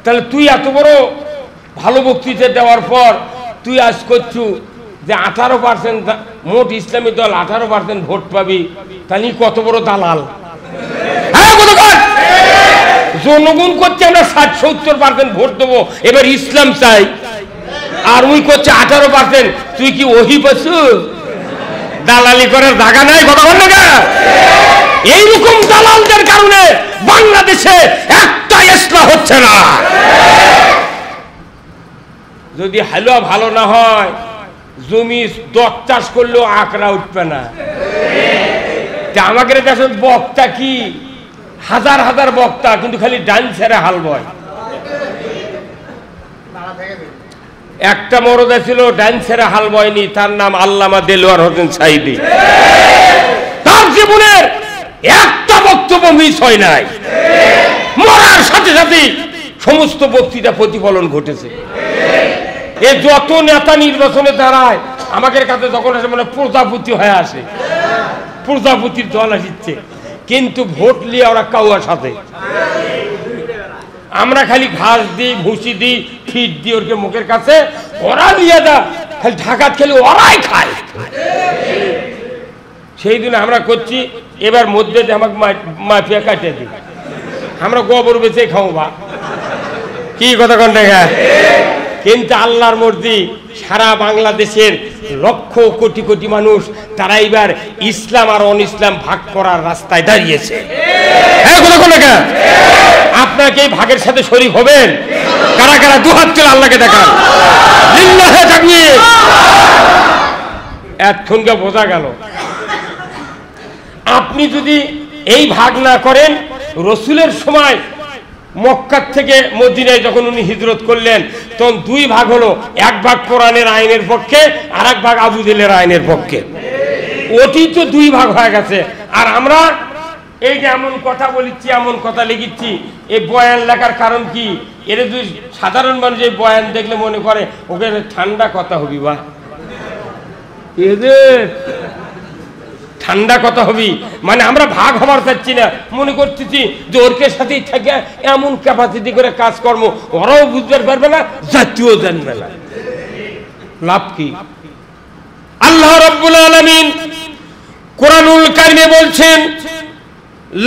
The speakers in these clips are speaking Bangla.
তাহলে তুই এত বড় ভালো বক্তৃতা দেওয়ার পর তুই আজ করছু যে 18% মোট ইসলামী দল 18% ভোট পাবি, তাহলে কত বড় দালাল। জনগণ করছে আমরা 60-70% ভোট দেবো, এবার ইসলাম চাই, আর উই করছে 18%। তুই কি ওহি পাচ্ছু? দালালি করার জায়গা নাই, কথা বল না। এইরকম দালালদের কারণে বাংলাদেশে একটা ইসলাম হচ্ছে না। যদি হালুয়া ভালো না হয়, জমি 10 চাষ করলেও আঁকড়া উঠবে না। আমাদের দেশের বক্তা কি হাজার হাজার বক্তা, কিন্তু খালি ডান ছেড়ে হাল বয়। একটা মরদা ছিল ডান ছেড়ে হাল বয়নি, তার নাম আল্লামা দেলোয়ার হোসেন সাইদি। তার জীবনের একটা বক্তব্য মিস হয় নাই, মরার সাথে সাথে সমস্ত বক্তৃতা প্রতিফলন ঘটেছে। এ যত নেতা নির্বাচনে দাঁড়ায় আমাদের কাছে যখন আসে মানে প্রজাপতি হয়ে আসে, প্রজাপতির দল আসছে, কিন্তু ভোট নিয়ে ওরা কাউয়ার সাথে। আমরা খালি ঘাস দিই, ভুসি দিই, ফিট দিই ওরকে মুখের কাছে, ওরা নিয়ে যা খালি ঢাকাত খেলে ওরাই খায়। সেই দিন আমরা করছি এবার মধ্যে আমাকে মাফিয়া কাটে দিই, আমরা গোবর বেঁচে খাও বা কি কথা কন দেখা। কিন্তু আল্লাহর মর্জি সারা বাংলাদেশের লক্ষ কোটি কোটি মানুষ তারা এবার ইসলাম আর অন ইসলাম ভাগ করার রাস্তায় দাঁড়িয়েছে। আপনাকে এই ভাগের সাথে শরীক হবেন? কারা কারা দুহাত তুলে আল্লাহকে দেখান। এতক্ষণকে বোঝা গেল আপনি যদি এই ভাগ না করেন, রসুলের সময় মক্কার থেকে মদিনায় যখন উনি হিজরত করলেন তখন 2 ভাগ হলো, 1 ভাগ কোরআনের আইনের পক্ষে আর 1 ভাগ আবু জেহেলের আইনের পক্ষে। ওটি তো 2 ভাগ হয়ে গেছে। আর আমরা এই যে এমন কথা বলিচ্ছি, এমন কথা লিখিচ্ছি, এই বয়ান লেখার কারণ কি? এর দুই সাধারণ মানুষ এই বয়ান দেখলে মনে করে ওকে ঠান্ডা কথা হবি, বা এদের ঠান্ডা কথা হবি, মানে আমরা ভাগ হবার চাচ্ছি না, মনে করতেছি যে ওরকে সাথেই থাকে এমন ক্যাপাসিটি করে কাজকর্ম ওরাও বুঝতে পারবে না, জাতীয় জানবে না। লাভ কি? আল্লাহ রাব্বুল আলামিন কোরআনুল কারিমে বলছেন,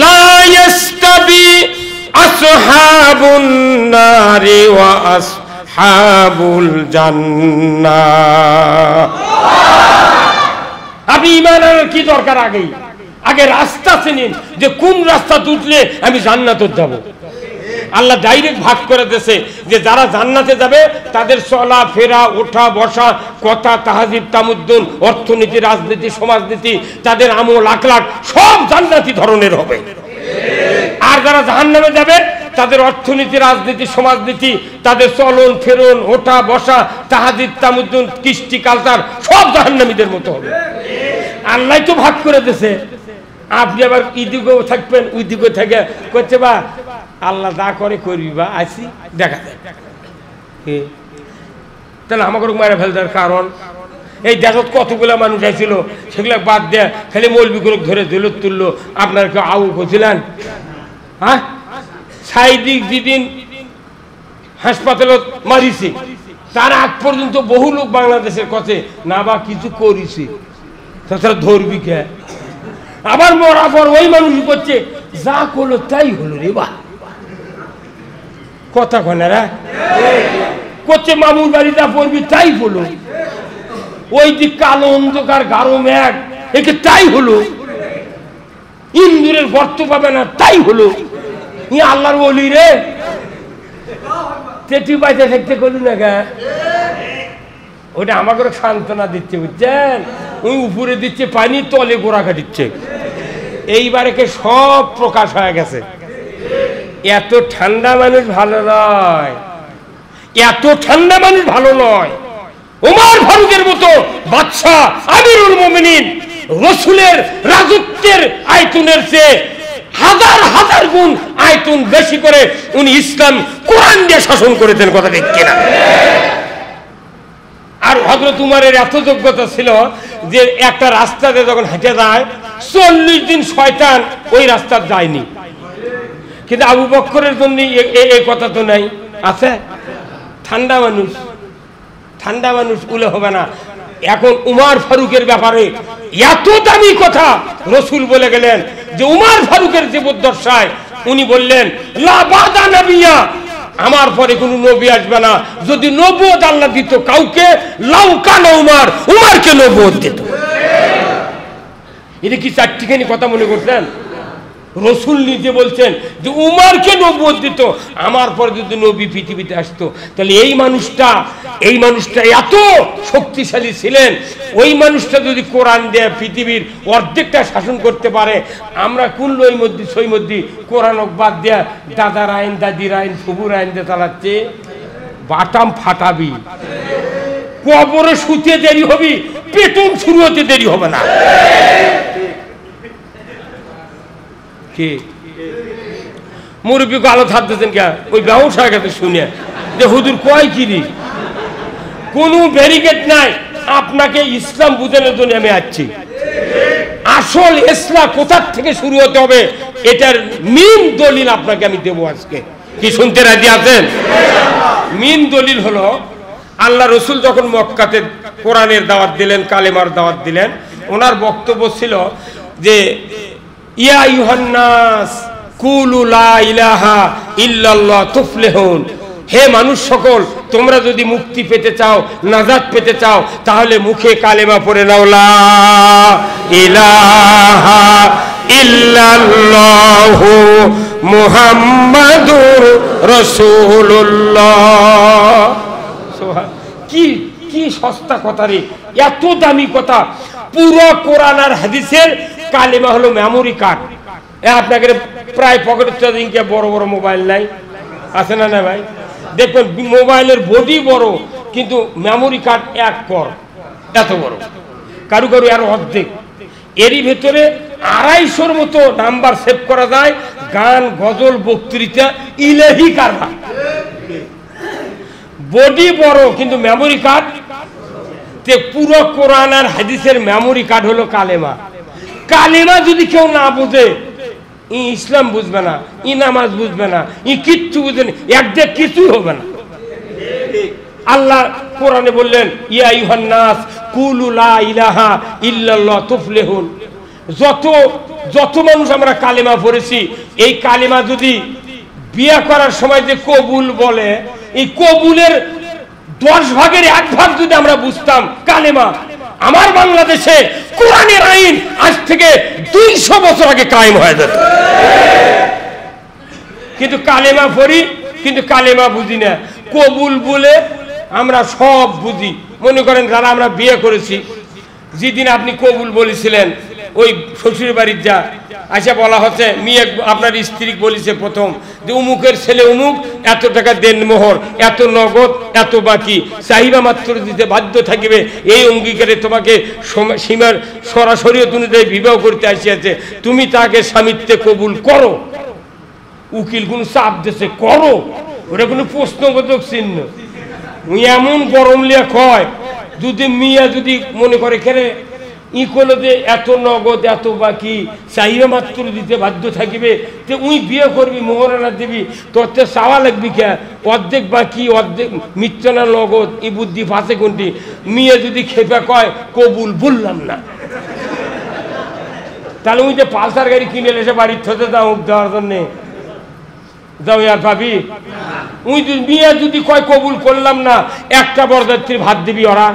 লা ইয়াস্তাবি আসহাবুন নারি ওয়া আসহাবুল জান্নাহ। আপনি ঈমান আনার কি দরকার? আগে রাস্তা চিনুন যে কোন রাস্তা উঠলে আমি জান্নাতে যাব। আল্লাহ ডাইরেক্ট ভাগ করে দিয়েছে যে যারা জান্নাতে যাবে তাদের চলা ফেরা, ওঠা বসা, কথা, তাহাজিব, তামুদ্দুন, অর্থনীতি, রাজনীতি, সমাজনীতি, তাদের আমল আখলাক সব জান্নাতি ধরনের হবে। আর যারা জাহান্নামে যাবে তাদের অর্থনীতি, রাজনীতি, সমাজনীতি, তাদের চলন ফেরন, ওঠা বসা, তাহাজিব, তামুদ্দুন, কৃষ্টি, কালচার সব জাহান্নামীদের মতো হবে। আল্লাহ তো ভাগ করে দিয়েছে। আপনি আবার ইদিকেও থাকবেন, ওই দিকে থেকে করছে বা আল্লাহ যা করে করবি বা আসি দেখা যায়। তাহলে আমাকে মারা ফেলতার কারণ এই দেশত কতগুলা মানুষ আসছিল, সেগুলো বাদ দেয়া খালি মৌলবীগুলো ধরে দৌলত তুললো। আপনার কেউ আউ করছিলেন? হ্যাঁ, সাইদিক যেদিন হাসপাতালত মারিছি তার আগ পর্যন্ত বহু লোক বাংলাদেশের কথা না বা কিছু করেছি, তাছাড়া ধরবি কে? আবার মরার পর ওই মানুষ করছে যা করলো তাই হলো রে বা কথা কনারা করছে মামুর বাড়ি যা পড়বি তাই হলো, ওই দিক কালো অন্ধকার গাঢ় মেঘ একে তাই হলো, ইন্দুরের গর্ত পাবে না তাই হলো। ই আল্লাহর ওলি রে, তেটি পাইতে থাকতে করলি না গা। ওটা আমাকে সান্ত্বনা দিচ্ছে, বুঝছেন? ওই উপরে দিচ্ছে পানি, তলে গোড়া কাটিচ্ছে। এইবারে সব প্রকাশ হয়ে গেছে। এত ঠান্ডা মানুষ ভালো নয়, এত ঠান্ডা মানুষ ভালো নয়। ওমর ফারুকের মতো বাদশা আমিরুল মুমিনিন রসুলের রাজত্বের আয়তনের চেয়ে হাজার হাজার গুণ আয়তন বেশি করে উনি ইসলাম কোরআন দিয়ে শাসন করেছেন, কথা ঠিক কিনা? আর হযরত উমরের এত যোগ্যতা ছিল যে একটা রাস্তাতে যখন হেঁটে যায় 40 দিন শয়তান ওই রাস্তা যায়নি। কিন্তু আবু বকরের জন্য এই কথা তো নাই, আছে? ঠান্ডা মানুষ, ঠান্ডা মানুষ উলে হবে না। এখন উমর ফারুকের ব্যাপারে এত দামি কথা রসুল বলে গেলেন যে উমর ফারুকের জীবদ্দশায় উনি বললেন লা বাদা নবিয়া, আমার পরে কোনো নবী আসবে না। যদি নবুয়ত আল্লাহ দিত কাউকে, লাউ কানা উমর, উমরকে নবুয়ত দিত। এটা কি চারটিখানি কথা মনে করতেন? রসুল নিজে বলছেন যে উমরকে নবুয়ত দিত, আমার পরে যদি নবী পৃথিবীতে আসতো। তাহলে এই মানুষটা এত শক্তিশালী ছিলেন। ওই মানুষটা যদি কোরআন দিয়ে পৃথিবীর অর্ধেকটা শাসন করতে পারে, আমরা কোন সই মধ্যে কোরআন বাদ দেয়া দাদার আইন, দাদির আইন, ফুবুর আইন দিয়ে চালাচ্ছে। বাটাম ফাটাবি, কবরে শুতে দেরি হবি, পেটন শুরু হতে দেরি হবে না। মুরব্বী আলো থাকতেছেন কে? ওই ব্যবসা গেছে শুনে যে হুজুর কয় কিরি, কোন ব্যারিকেড নাই। আপনাকে ইসলাম বুঝানোর জন্য আমি আসছি। আসল ইসলাম কোথা থেকে শুরু হতে হবে এটার মেইন দলিল আপনাকে আমি দেবো আজকে। কি শুনতে রাজি আছেন? মেইন দলিল হলো আল্লাহ রসুল যখন মক্কাতে কোরআনের দাওয়াত দিলেন, কালেমার দাওয়াত দিলেন, ওনার বক্তব্য ছিল যে ইয়া আইয়ুহান নাস কুলু লা ইলাহা ইল্লাল্লাহ তুফলিহুন, হে মানুষ সকল, তোমরা যদি মুক্তি পেতে চাও, নাজাত পেতে চাও, তাহলে মুখে কালেমা পড়ে নাও, লা ইলাহা ইল্লাল্লাহু মুহাম্মাদুর রাসূলুল্লাহ। কি কি সস্তা কথা রে, এত দামি কথা। পুরো কোরআন আর হাদিসের কালেমা হলো মেমোরি কার্ড। আপনাকে প্রায় পকেটের দিনকে বড় বড় মোবাইল নাই, আছে না? না ভাই, দেখবেন মোবাইলের বডি বড় কিন্তু মেমোরি কার্ড এক কর এত বড়, কারু কারু আরো অর্ধেক। এরই ভেতরে 250-র মতো নাম্বার সেভ করা যায়, গান, গজল, বক্তৃতা, ইলাহি কারবার। বডি বড় কিন্তু মেমোরি কার্ড। পুরো কোরআন আর হাদিসের মেমোরি কার্ড হলো কালেমা। কালেমা যদি কেউ না বুঝে, ই ইসলাম বুঝবে না, ই নামাজ বুঝবে না, ই কিচ্ছু বুঝবে না, একদিকে কিছুই হবে না। আল্লাহ কোরআনে বললেন ইয়া আইয়ুহান নাস কুলু লা ইলাহা ইল্লাল্লাহ তুফলিহুন। যত মানুষ আমরা কালেমা পড়েছি, এই কালেমা যদি বিয়ে করার সময় যে কবুল বলে, এই কবুলের 10 ভাগের 1 ভাগ যদি আমরা বুঝতাম কালেমা, আমার বাংলাদেশে কোরআনের আইন আজ থেকে 200 বছর আগে কায়েম হয়ে যেত। কিন্তু কালেমা পড়ি, কিন্তু কালেমা বুঝি না। কবুল বলে আমরা সব বুঝি। মনে করেন যারা আমরা বিয়ে করেছি, যেদিন আপনি কবুল বলেছিলেন, ওই শ্বশুর বাড়ির যা আচ্ছা বলা হচ্ছে, মেয়ে আপনার স্ত্রী বলেছে প্রথম যে উমুকের ছেলে উমুক, এত টাকা দেন মোহর, এত নগদ, এত বাকি, চাহিদা মাত্র দিতে বাধ্য থাকিবে। এই অঙ্গীকারে তোমাকে সীমার সরাসরি অনুযায়ী বিবাহ করতে আসিয়াছে, তুমি তাকে স্বামিত্বে কবুল করো। উকিল কোন চাপ দিচ্ছে করো, ওটা কোনো প্রশ্নবোধক চিহ্ন। এমন গরম লিয়া কয়, যদি মিয়া যদি মনে করে কেন ই করলো যে এত নগদ, এত বাকি, চাহিদা মাত্র দিতে বাধ্য থাকিবে, যে উই বিয়ে করবি, মোহরানা দিবি, তোর তো চাওয়া লাগবি কে? অর্ধেক বাকি, অর্ধেক মিথ্যা নগদ, ই বুদ্ধি ফাঁসে কোনটি? মিয়া যদি খেপে কয় কবুল বললাম না, তাহলে উই যে পালসার গাড়ি কিনে এসে বাড়ির থতে দাও দেওয়ার জন্যে যাও আর ভাবি। উই মিয়া যদি কয় কবুল করলাম না, একটা বরযাত্রী ভাত দিবি, ওরা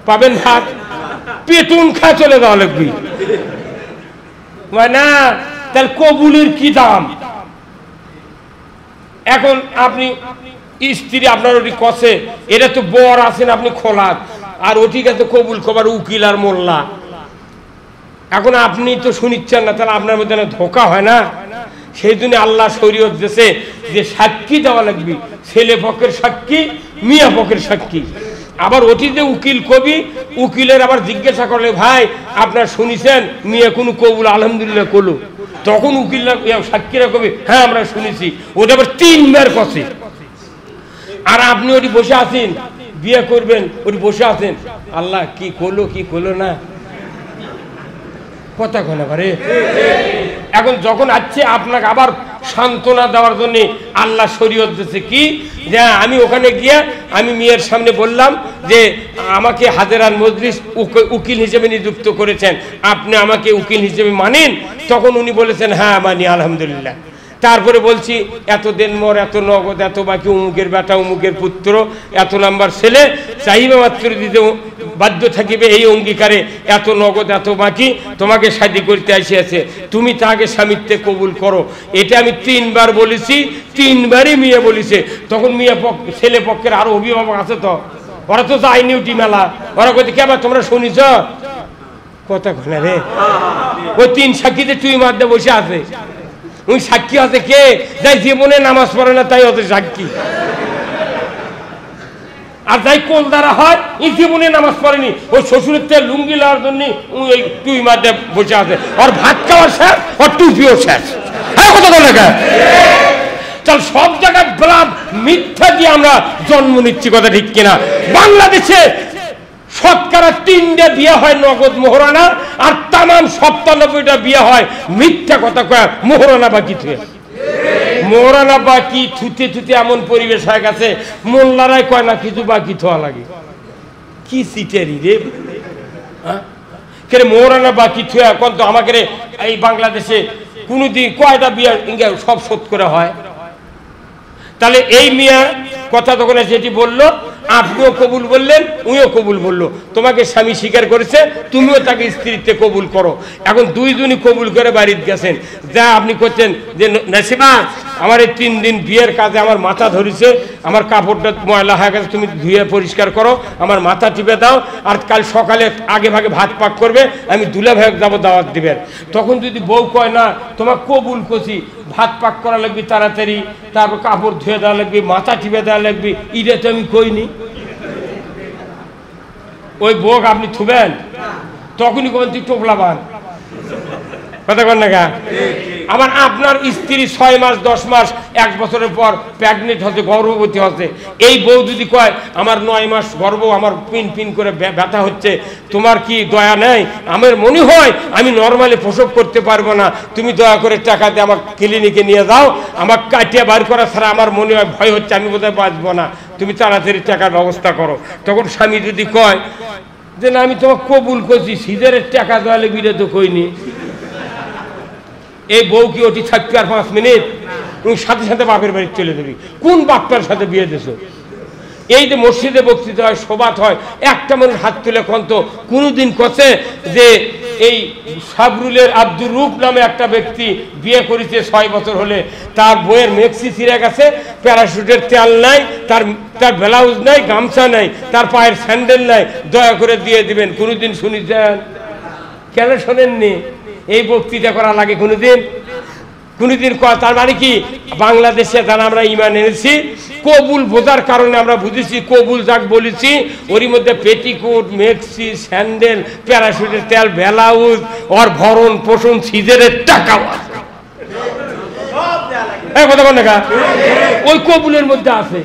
পাবেন ভাত? পেটুন খা চলে যাওয়া লাগবি না। তাহলে কবুলের কি দাম? এখন আপনি স্ত্রী আপনার ওটি কষে, এটা তো বর আছেন আপনি খোলা, আর ওটি কাছে কবুল কবার উকিল আর মোল্লা। এখন আপনি তো শুনিচ্ছেন না, তাহলে আপনার মধ্যে ধোকা হয় না? সেই জন্য আল্লাহ শরীয়ত দিয়েছে যে সাক্ষী দেওয়া লাগবে, ছেলে পক্ষের সাক্ষী, মিয়া পক্ষের সাক্ষী। আবার ওটি যে উকিল কবি, উকিলের আবার জিজ্ঞাসা করলে ভাই আপনার শুনিছেন মিয়া কোনো কবুল আলহামদুলিল্লাহ করলো, তখন উকিলরা সাক্ষীরা কবি হ্যাঁ আমরা শুনেছি, ওটা আবার 3 বার কষে। আর আপনি ওটি বসে আছেন, বিয়ে করবেন, ওটি বসে আছেন, আল্লাহ কি করলো কি করলো না, কথা কয় না পারে। এখন যখন আসছে আপনাকে আবার সান্ত্বনা দেওয়ার জন্য আল্লাহ শরীয়ত দিয়েছে কি, যে আমি ওখানে গিয়ে আমি মেয়ের সামনে বললাম যে আমাকে হাজেরান মজলিস উকিল হিসেবে নিযুক্ত করেছেন, আপনি আমাকে উকিল হিসেবে মানেন? তখন উনি বলেছেন হ্যাঁ মানি আলহামদুলিল্লাহ। তারপরে বলছি এত দেনমর, এত নগদ, এত বাকি, অমুকের বেটা, অমুকের পুত্র, এত নাম্বার ছেলে, চাহিদা মাত্র দিতে বাধ্য থাকিবে এই অঙ্গীকারে, এত নগদ, এত বাকি, তোমাকে শাদী করতে আসিয়াছে, তুমি তাকে স্বামীত্বে কবুল করো। এটা আমি 3 বার বলেছি, 3 বারই মেয়ে বলেছে। তখন ছেলে পক্ষের আরো অভিভাবক আছে, তো ওরা তো যায়নি উঠি মেলা, ওরা কইতে কেবা তোমরা শুনিছ কথা ঘনা রে, ওই 3 সাক্ষীতে তুই মারতে বসে আছে। ওই সাক্ষী আছে কে? যাই জীবনে নামাজ পড়ে না তাই ওদের সাক্ষী, আর যাই কোল দ্বারা হয় এই জীবনে নামাজ পড়েনি, ওই শ্বশুরের থেকে লুঙ্গি লওয়ার জন্য ওই টুই মারতে বসে আছে। ওর ভাত খাওয়ার শেষ, ওর টুপিও শেষ। হ্যাঁ কথা বলে চল, সব জায়গায় ব্লাড মিথ্যা দিয়ে আমরা জন্ম নিচ্ছি, কথা ঠিক কিনা? বাংলাদেশে শতকরা 3টে বিয়ে হয় নগদ মোহরানা, আর তাম 97টা বিয়ে হয় মিথ্যা কথা কয় মোহরানা বাকি থুয়ে। মোহরানা বাকি থুতে থুতে এমন পরিবেশ হয়ে গেছে, মোল্লারাই কয় না কিছু বাকি থোয়া লাগে। কি সিটেরি রে, মোহরানা বাকি থুয়ে এখন তো আমাকে এই বাংলাদেশে কোনোদিন কয়টা বিয়ে সব শোধ করে হয়? তাহলে এই মিয়া কথা তখন যেটি বললো, আপনিও কবুল বললেন, উনিও কবুল বললো, তোমাকে স্বামী স্বীকার করেছে, তুমিও তাকে স্ত্রীতে কবুল করো। এখন দুইজনই কবুল করে বাড়িতে গেছেন। যা আপনি করছেন যে নাসিমা আমার এই 3 দিন বিয়ের কাজে আমার মাথা ধরেছে, আমার কাপড়টা ময়লা হয়ে গেছে, তুমি ধুয়ে পরিষ্কার করো, আমার মাথা টিপে দাও, আর কাল সকালে আগে ভাগে ভাত পাক করবে, আমি দুলা ভাই যাবো দাওয়াত দিবেন। তখন যদি বউ কয় না তোমার কবুল করছি, ভাত পাক করা লাগবে তাড়াতাড়ি, তারপর কাপড় ধুয়ে দেওয়া লাগবে, মাথা টিপে দেওয়া লাগবে, এটা তো আমি কইনি, ওই বউ আপনি থুবেন? তখনই কবেন তুই টোপলা বান, কথা কন না গা? আবার আপনার স্ত্রী 6 মাস 10 মাস 1 বছরের পর প্রেগনেন্ট হচ্ছে, গর্ভবতী হচ্ছে, এই বউ যদি কয় আমার 9 মাস গর্ভ, আমার পিন পিন করে ব্যথা হচ্ছে, তোমার কি দয়া নেই? আমার মনে হয় আমি নর্মালি প্রসব করতে পারবো না, তুমি দয়া করে টাকা দিয়ে আমার ক্লিনিকে নিয়ে যাও, আমার কাটিয়ে বার করা ছাড়া আমার মনে হয় ভয় হচ্ছে, আমি বোধহয় বাঁচবো না, তুমি তাড়াতাড়ি টাকার ব্যবস্থা করো। তখন স্বামী যদি কয় যে না আমি তোমাকে কবুল করছি, সিজারের টাকা দেওয়া লাগবে, এটা তো কইনি, এই বউ কি ওটি থাকবে আর 5 মিনিট? তুমি সাথে সাথে বাপের বাড়ি চলে যাবি। কোন বাপটার সাথে বিয়ে দিছো? এই যে মসজিদে বক্তৃতা হয়, সবাত হয়, একটা মানুষ হাত তুলে কন্ত কোনোদিন কছে যে এই সাবরুলের আব্দুর রূপ নামে একটা ব্যক্তি বিয়ে করেছে 6 বছর হলে, তার বইয়ের মেক্সি ছিঁড়ে গেছে, প্যারাশুটের তেল নাই, তার ব্লাউজ নাই, গামছা নাই, তার পায়ের স্যান্ডেল নাই, দয়া করে দিয়ে দিবেন। কোনোদিন শুনেছেন? কেন শোনেননি? এই বক্তৃতা করা লাগে কোনোদিন? কোনোদিন তার মানে কি বাংলাদেশে যারা আমরা ঈমান এনেছি, কবুল বোঝার কারণে আমরা বুঝেছি, কবুল যাক বলেছি ওরই মধ্যে পেটিকোট, মেক্সি, স্যান্ডেল, প্যারাশুটের তেল, ব্লাউজ, ওর ভরণ পোষণ, সিজারের টাকাও আছে, কথা বল না, ওই কবুলের মধ্যে আছে।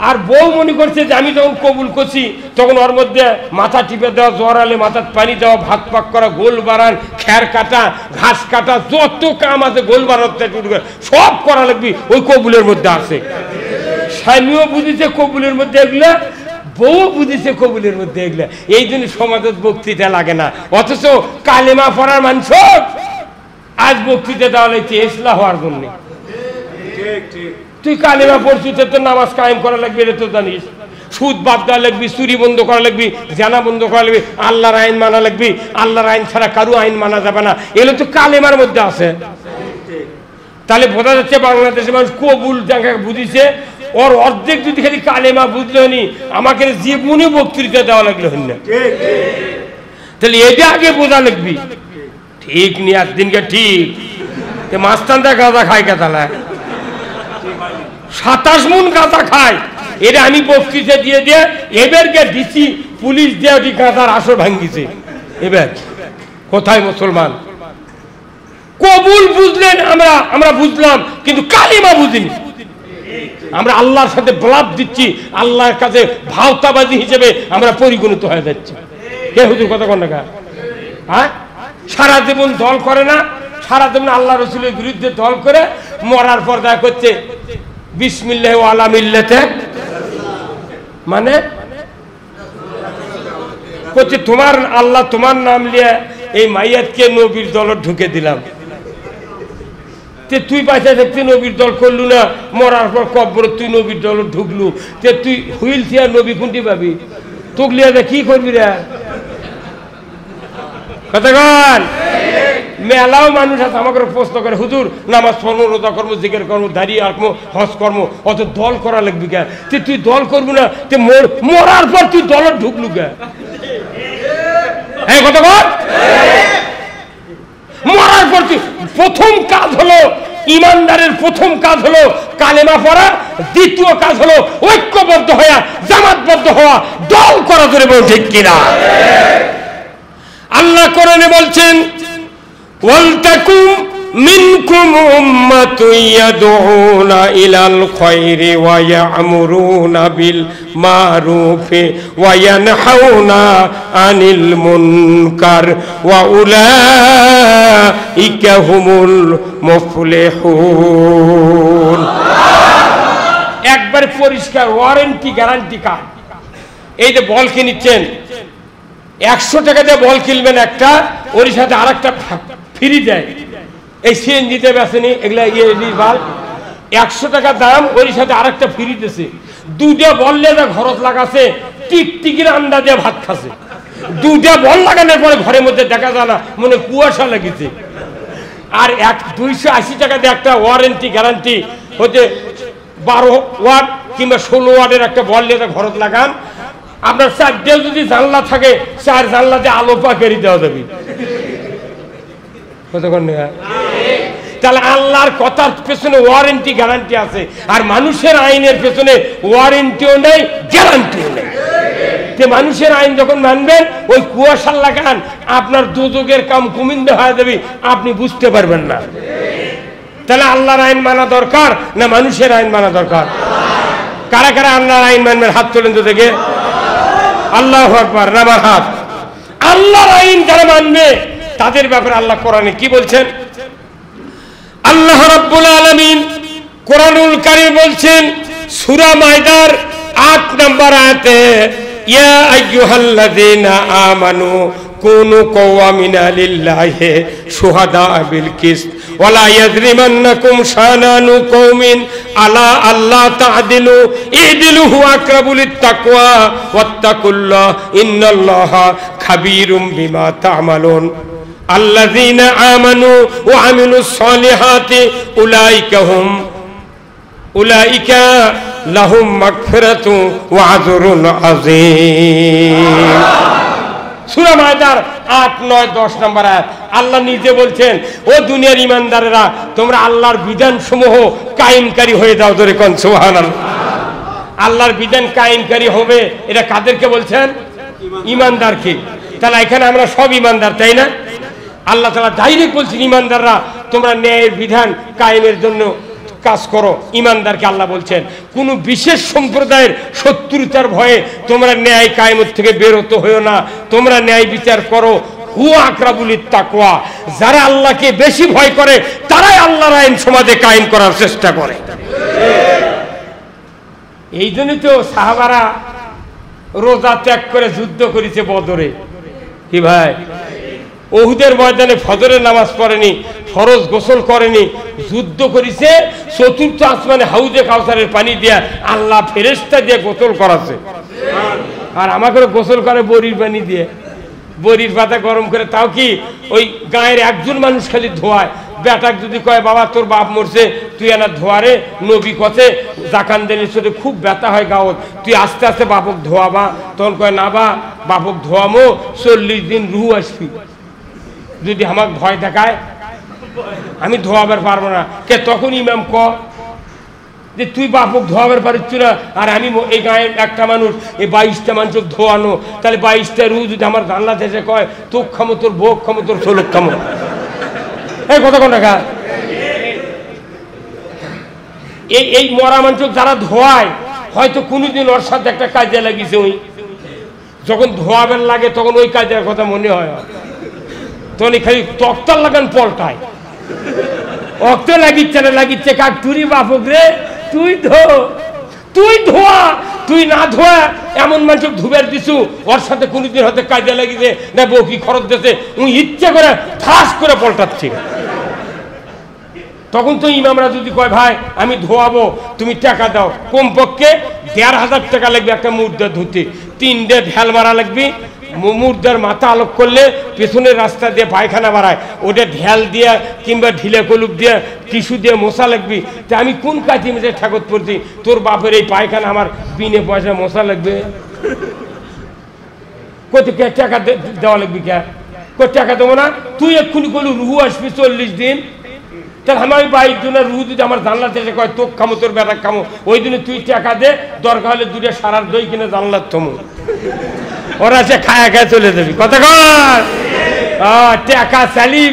আর বউ মনে করছে যে আমি যখন কবুল করছি তখন ওর মধ্যে মাথা টিপে দেওয়া, জ্বর আলে মাথার পানি দেওয়া, ভাত পাক করা, গোল বাড়ান, খ্যার কাটা, ঘাস কাটা, যত কাম আছে গোল বাড়াতে সব করা লাগবে, ওই কবুলের মধ্যে আছে। স্বামীও বুঝেছে কবুলের মধ্যে এগুলা, বউ বুঝেছে কবুলের মধ্যে এগুলা। এই জন্য সমাজের বক্তৃতা লাগে না, অথচ কালেমা পড়ার মানুষ আজ বক্তৃতা দেওয়া লাগছে ইসলাম হওয়ার জন্য। তুই কালেমা পড়ছিস, তো নামাজ কায়েম করা লাগবে, এটা তো জানিস, সুদ বাদ দেওয়া লাগবি, চুরি বন্ধ করা লাগবি, জানা বন্ধ করা লাগবে, আল্লাহর আইন মানা লাগবি, আল্লাহর আইন ছাড়া কারো আইন মানা যাবে না, এগুলো তো কালেমার মধ্যে আছে। তাহলে বোঝা যাচ্ছে বাংলাদেশের মানুষ কবুল জায়গা বুঝিছে, ওর অর্ধেক যদি খালি কালেমা বুঝলে হনি, আমাকে জীবনে বক্তৃতা দেওয়া লাগলো হন না। তাহলে এটা আগে বোঝা লাগবি, ঠিক নি একদিনকে ঠিক মাস্তানটা গাঁজা খায় কেতালা 27 মণ গাঁজা খায়, এটা আমি বক্তৃতা দিয়ে দিয়ে এবারকে দিচ্ছি, পুলিশ দিয়ে ওটি গাঁজার আসর ভাঙ্গিছে। এবার কোথায় মুসলমান? কবুল বুঝলেন, আমরা বুঝলাম, কিন্তু কালিমা বুঝিনি। আমরা আল্লাহর সাথে ব্লাপ দিচ্ছি, আল্লাহর কাছে ভাওতাবাজি হিসেবে আমরা পরিগণিত হয়ে যাচ্ছি। কে হুজুর কথা কোন না? হ্যাঁ, সারা জীবন দল করে না, সারা জীবন আল্লাহ রসুলের বিরুদ্ধে দল করে মরার পর দেখা করছে বিসমিল্লাহ ওয়ালা মিল্লাতে, মানে করছে তোমার আল্লাহ তোমার নাম নিয়ে এই মাইয়াতকে নবীর দল ঢুকে দিলাম। তুই পয়সা দেখতে নবীর দল করলু না, মরার পর কবর তুই নবীর দল ঢুকলু, তুই হুইল থিয়া নবী কোনটি পাবি? তুকলিয়া কি করবি রে? কতক্ষণ মেলাও মানুষ আছে আমাকে প্রশ্ন করে, হুজুর নামাজ পড়ব, রোজা করবো, জিকির করবো, দাঁড়িয়ে রাখবো, হজ করবো, অত দল করা লাগবি কে? তুই দল করবি না, মরার পর তুই দল ঢুকলু কে? হ্যাঁ কতক্ষণ মরার পর প্রথম কাজ হলো ইমানদারের, প্রথম কাজ হলো কালেমা পড়া, দ্বিতীয় কাজ হলো ঐক্যবদ্ধ হওয়া, জামাতবদ্ধ হওয়া, দল করা, ধরে বল ঠিক কিনা? আল্লাহ কোরআনে বলছেন ওয়ালতাকুম মিনকুম উম্মাতুন ইয়াদউনা ইলাল খায়রি ওয়া ইয়া'মুরুনা বিল মারুফি ওয়া ইয়ানহাউনা আনিল মুনকার ওয়া উলাইকা হুমুল মুফলিহুন। একবার পরিষ্কার ওয়ারেন্টি গ্যারান্টি কার্ড। এই যে বল কিনছেন 100 টাকা দিয়ে বল কিনবেন একটা, ওর সাথে আরেকটা ফ্রি দেয়। এই সিএনজিতে বেসেনি এগুলা বাল্ব 100 টাকা দাম, ওর সাথে আরেকটা ফ্রি দিয়েছে। দুটা বল নিয়ে ঘরত লাগাছে, টিকটিকির আন্ডা দিয়ে ভাত খাচ্ছে। দুটা বল লাগানোর পরে ঘরের মধ্যে দেখা যায় না, মনে কুয়াশা লাগিছে। আর 280 টাকা দিয়ে একটা ওয়ারেন্টি গ্যারান্টি হচ্ছে 12 ওয়াট কিংবা 16 ওয়াটের একটা বল নিয়ে ঘরত লাগান। আপনার 4 যদি জানলা থাকে, 4 জানলাতে আলো পাকেরি দেওয়া যাবে। তাহলে আল্লাহর কথার পেছনে ওয়ারেন্টি গ্যারান্টি আছে, আর মানুষের আইনের পেছনে ওয়ারেন্টিও নেই, গ্যারান্টিও নেই। মানুষের আইন যখন মানবেন, ওই কুয়াশার লাগান আপনার দুযোগের কাম কুমিন্দে হয়ে যাবে, আপনি বুঝতে পারবেন না। তাহলে আল্লাহর আইন মানা দরকার না মানুষের আইন মানা দরকার? কারা কারা আল্লাহর আইন মানবেন হাত তোলেন তো দেখে। আল্লাহু আকবার, নামার হাত। আল্লাহর আইন যারা মানবে তাদের ব্যাপারে আল্লাহ কোরআনে কি বলছেন? আল্লাহ রাব্বুল আলামিন কোরআনুল কারীম বলছেন সূরা মাইদার 8 নম্বর আয়াতে, ইয়া আইয়ুহাল্লাযীনা আমানু কুনু কওয়ামিনা লিল্লাহি শুহাদা বিল কিসত ওয়ালা ইয়াজরিমান্নাকুম শানানু কওমিন আলা আল্লাহ তা'দিলু ইদিলু হুয়া আকরাবু লিত-তাকওয়া ওয়াত্তাকুল্লাহ ইন্নাল্লাহা খাবীরুম বিমা তা'মালুন। আল্লাযীনা আমানু ওয়া আমিলুস সালিহাতি উলাইকা লাহুম মাগফিরাতু ওয়া আজরুন আযীম। সূরা মাইদার 8, 9, 10 নম্বর আয়াত। আল্লাহ নিজে বলছেন, ও দুনিয়ার ইমানদারেরা, তোমরা আল্লাহর বিধান সমূহ কায়েমকারী হয়ে যাও। ধরে কোন সুবহানাল্লাহ। আল্লাহর বিধান কায়েমকারী হবে, এটা কাদেরকে বলছেন? ইমানদারকে। তাহলে এখানে আমরা সব ইমানদার, তাই না? আল্লাহ তাআলা ডাইরেক্ট বলছেন ইমানদাররা তোমরা ন্যায়ের বিধান কায়েমের জন্য কাজ করো। ইমানদারকে আল্লাহ বলছেন কোন বিশেষ সম্প্রদায়ের শত্রুতার ভয়ে তোমরা ন্যায় কায়েমের থেকে বের হতে হইও না, তোমরা ন্যায় বিচার করো। হুয়া আকরাবু লিত-তাকওয়া, যারা আল্লাহকে বেশি ভয় করে তারাই আল্লাহর আইন সমাজে কায়েম করার চেষ্টা করে। এই জন্যই তো সাহাবারা রোজা ত্যাগ করে যুদ্ধ করেছে বদরে। কি ভাই, উহুদের ময়দানে ফজরের নামাজ পড়েনি, ফরজ গোসল করেনি, যুদ্ধ করেছে। চতুর্থ আসমানে হাউজে কাউসারের পানি দিয়ে আল্লাহ ফেরেশতা দিয়ে গোসল করাছে। আর আমাকে গোসল করে বড়ির পানি দিয়ে, বড়ির পাতা গরম করে। তাও কি ওই গায়ের একজন মানুষ খালি ধোয়ায়। বেটাক যদি কয় বাবা তোর বাপ মরছে, তুই এনা ধোয়ারে, নবী কথে জাকান দেনের সাথে খুব ব্যথা হয় গাঁত, তুই আস্তে আস্তে বাপক ধোয়াবা। তখন কয় না বা বাপক ধোয়ামো, 40 দিন রুহু আসবি। যদি আমাকে ভয় দেখায় আমি ধোয়াবার পারবো না। কে তখন ইমাম ক যে তুই বাপক ধোয়াবার পারিস না, আর আমি এই গায়ে একটা মানুষ, এই 22টা মানুষ ধোয়ানো, তাহলে 22টা রু যদি আমার জানলা থেকে কয় তোক খামো, তোর ভোগ খামো, তোর ছোলক খামো, এই কথা কোন টাকা? এই মরা মানুষ যারা ধোয়ায়, হয়তো কোনোদিন ওর সাথে একটা কাজে লাগিয়েছে। ওই যখন ধোয়াবেন লাগে তখন ওই কাজের কথা মনে হয়, তখন খালি তক্তার লাগান পল্টায়। অক্ত লাগিচ্ছে না লাগিচ্ছে কাক তুরি বাপক রে তুই ধোয়া তুই না ধোয়া এমন মানুষ ধুবের দিছু ওর সাথে কোনদিন হয়তো কাজে লাগিছে না বউ কি খরচ দিতে উনি ইচ্ছে করে ঠাস করে পল্টাচ্ছি। তখন তো ইমামরা যদি কয় ভাই আমি ধোয়াবো তুমি টাকা দাও, কমপক্ষে ১,৫০০ টাকা লাগবে একটা মুর্দা ধুতে, 3 ঢেল মারা লাগবে, মুর্দার মাথা আলোক করলে পেছনের রাস্তা দিয়ে পায়খানা বাড়ায় ওটা ঢেল দিয়ে কিংবা ঢিলে কলুপ দিয়ে টিস্যু দিয়ে মশা লাগবে। তা আমি কোন কাজে মেঝে ঠাকুর পড়ছি তোর বাপের এই পায়খানা আমার বিনে পয়সা মশা লাগবে, কত কে টাকা দেওয়া লাগবে, কে কত টাকা দেবো না? তুই এক্ষুনি করলু রুহু আসবি 40 দিন, তাহলে আমার বাইর জন্য রুহু যদি আমার জানলাতে এসে কয় তোক খামো তোর বেটা খামো, ওই দিনে তুই টাকা দে, দরকার হলে 2 সারার দই কিনে জানলার থমো, ওরা সে খায়া খায় চলে যাবি। কথা কর টাকা চালি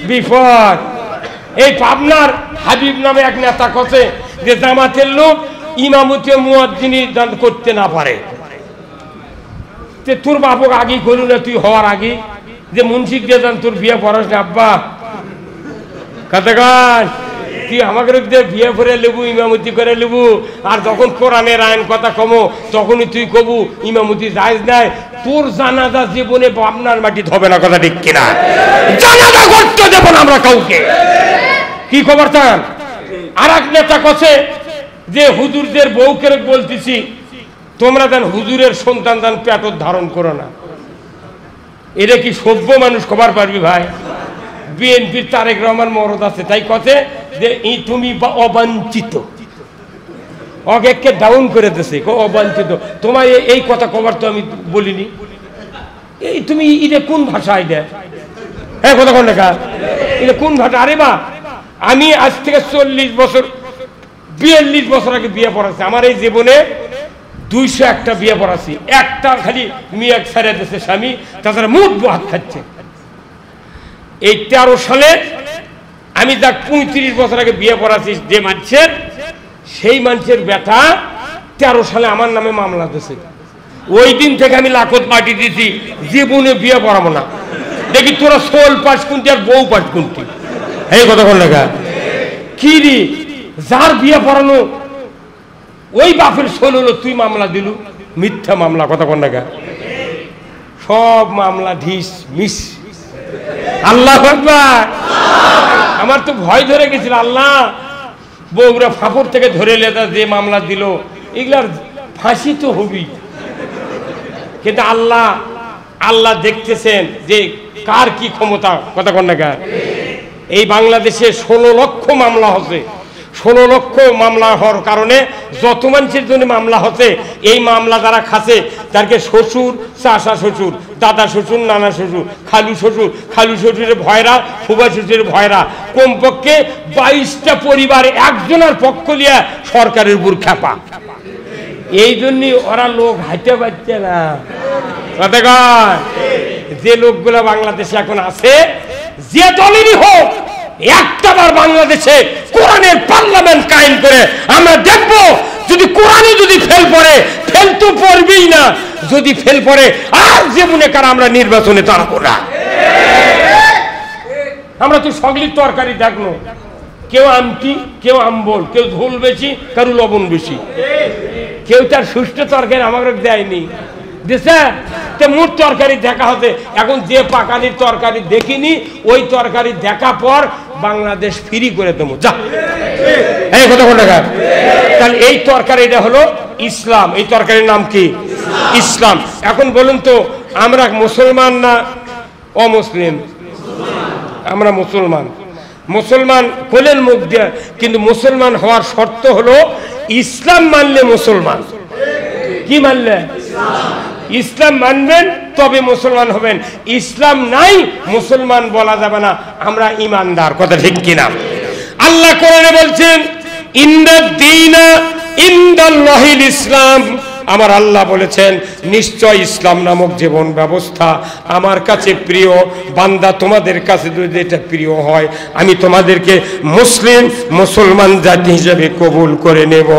বিপদ। এই পাবনার হাবিব নামে এক নেতা কছে যে জামাতের লোক ইমামতি মুয়াজ্জিনি করতে না পারে, তোর বাপক আগেই করু না তুই হওয়ার আগে যে মুন্সিক দিয়ে যান তোর বিয়ে পড়াস না আব্বা। কথা কর তুই আমাকে বিয়ে করে লেবু ইমামতি করে লেবু, আর যখন কোরআনের আইন কথা কমো তখনই তুই কবু ইমামতি জায়েজ নাই। তোর জানাজা জীবনে আপনার মাটি হবে না, কথা ঠিক কিনা? জানাজা করতে দেব না আমরা কাউকে। কি খবর চান? আর এক নেতা কছে যে হুজুরদের বউকে বলতেছি তোমরা দেন হুজুরের সন্তান দান পেটত ধারণ করো না। এটা কি সভ্য মানুষ খবর পারবি ভাই? বিএনপির তারেক রহমান মরদ আছে তাই কথা যে তুমি অবাঞ্ছিত, অগেককে ডাউন করে দিছে অবাঞ্ছিত। তোমার এই কথা কবার তো আমি বলিনি, এই তুমি এটা কোন ভাষা? এটা হ্যাঁ কথা কোন লেখা? এটা কোন ভাষা? আরে বা আমি আজ থেকে 40 বছর 42 বছর আগে বিয়ে পড়াচ্ছি, আমার এই জীবনে 201টা বিয়ে পড়াচ্ছি, একটা খালি মেয়ে ছেড়ে দিয়েছে স্বামী, তাছাড়া মুখ হাত খাচ্ছে। এই 13 সালে আমি যা 35 বছর আগে বিয়ে পড়াচ্ছি যে মানুষের, সেই মানুষের বেটা 13 সালে আমার নামে মামলা দিয়েছে। ওই দিন থেকে আমি লাখত মাটি দিছি জীবনে বিয়ে পড়াবো না, দেখি তোরা সোল পাস কোনটি আর বউ পাস কোনটি। এই কথা কোন লেখা? কি রে যার বিয়ে পড়ানো ওই বাপের সোল হলো, তুই মামলা দিলু, মিথ্যা মামলা। কথা কোন লেখা? সব মামলা ঢিস মিস। আল্লাহু আকবার। আমার তো ভয় ধরে গেছিল, আল্লাহ বউরা ফাপড় থেকে ধরে লেদা যে মামলা দিল এগুলার ফাঁসি তো হবি, কিন্তু আল্লাহ দেখতেছেন যে কার কি ক্ষমতা। কথা কোন লেখা? এই বাংলাদেশে 16 লক্ষ মামলা হচ্ছে, 16 লক্ষ মামলা হওয়ার কারণে যত মানুষের জন্য মামলা হচ্ছে, এই মামলা যারা খাচ্ছে তাকে শ্বশুর, চাষা শ্বশুর, দাদা শ্বশুর, নানা শ্বশুর, খালু শ্বশুর, খালু শ্বশুরের ভয়রা, ফুবা শ্বশুরের ভয়রা, কমপক্ষে 22টা পরিবার একজনের পক্ষ নিয়ে সরকারের উপর খেপা। এই জন্যই ওরা লোক হাইতে পারছে না। যে লোকগুলো বাংলাদেশে এখন আছে, যে দলেরই হোক, একটাবার বাংলাদেশে কোরআনের পার্লামেন্ট কায়েম করে আমরা দেখব, যদি কোরআনে যদি ফেল পড়ে, ফেল তো পড়বেই না, যদি ফেল পড়ে আর জীবনে কার আমরা নির্বাচনে দাঁড়াবো না। আমরা তো সগলির তরকারি দেখলো, কেউ আমটি, কেউ আম্বল, কেউ ঝোল বেশি, কারু লবণ বেশি, কেউ তার সুষ্ঠু তরকারি আমাকে দেয়নি দিছে। মোট তরকারি দেখা হতে এখন যে পাকানির তরকারি দেখিনি, ওই তরকারি দেখা পর বাংলাদেশ ফ্রি করে দেবো যা। এই কথা কোন টাকা? তাহলে এই তরকারিটা হলো ইসলাম। এই তরকারির নাম কি? ইসলাম। এখন বলুন তো আমরা মুসলমান না অমুসলিম? আমরা মুসলমান। মুসলমান বলেন মুখ দিয়ে, কিন্তু মুসলমান হওয়ার শর্ত হলো ইসলাম মানলে মুসলমান। কি মানলে? ইসলাম মানবেন তবে মুসলমান হবেন, ইসলাম নাই মুসলমান বলা যাবে না। আমরা ইমানদার। কথা ঠিক কিনা? আল্লাহ কোরআনে বলছেন ইন্নাদ-দীনা ইনদাল্লাহিল ইসলাম। আমার আল্লাহ বলেছেন নিশ্চয় ইসলাম নামক জীবন ব্যবস্থা আমার কাছে প্রিয়। বান্দা তোমাদের কাছে যদি এটা প্রিয় হয়, আমি তোমাদেরকে মুসলমান জাতি হিসেবে কবুল করে নেব।